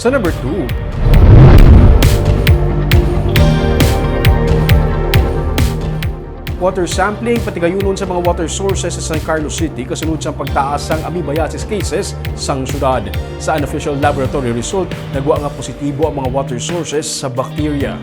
Sa number 2, water sampling patigayunon sa mga water sources sa San Carlos City kasunod sa pagtaas ng amoebiasis cases sang syudad. Sa unofficial laboratory result, nagwa nga positibo ang mga water sources sa bacteria.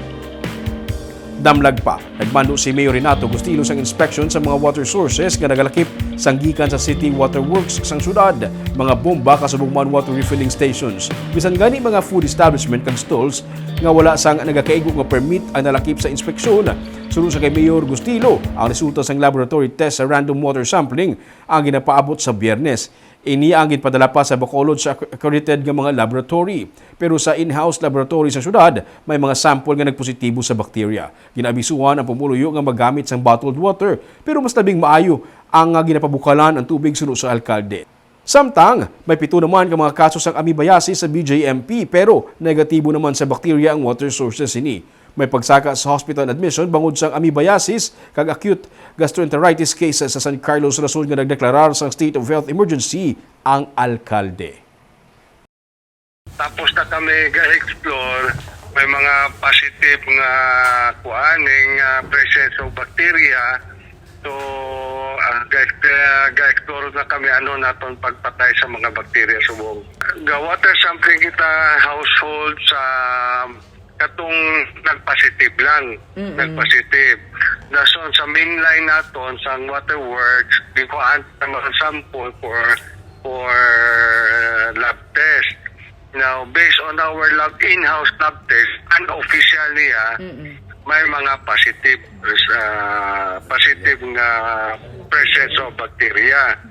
Damlag pa, nagmando si Mayor Renato Gustilo sang inspection sa mga water sources nga nagalakip sanggikan sa City Water Works sang syudad, mga bomba kasubong man water refilling stations. Bisan gani mga food establishment kag stalls nga wala sang nagakaigo nga permit ang nalakip sa inspeksyon. Sunod sa kay Mayor Gustilo, ang resulta sang laboratory test sa random water sampling ang ginapaabot sa Biyernes. Ini ang ginpadala pa sa Bacolod sa accredited nga mga laboratory. Pero sa in-house laboratory sa syudad, may mga sample nga nagpositibo sa bacteria. Ginabisuhan ang pumuluyo nga magamit sang bottled water, pero mas labing maayo ang ginapabukalan ang tubig sunod sa alkalde. Samtang, may 7 naman ka mga kaso sang amoebiasis sa BJMP, pero negatibo naman sa bacteria ang water sources ini. May pagsaka sa hospital admission bangod sang amoebiasis kag acute gastroenteritis cases sa San Carlos rason nga nagdeklarar sang state of health emergency ang alkalde. Tapos na kami ga-explore, may mga positive nga kuaning presence of bacteria. So, ga-explore na kami naton pagpatay sa mga bacteria subong. Ga-water sampling kita household sa katong nagpositive lang. Nagpositive. Dason sa mainline naton sa waterworks, bikuan na mga sample for lab test. Now, based on our in-house lab test, unofficially may mga positive nga presence of bacteria.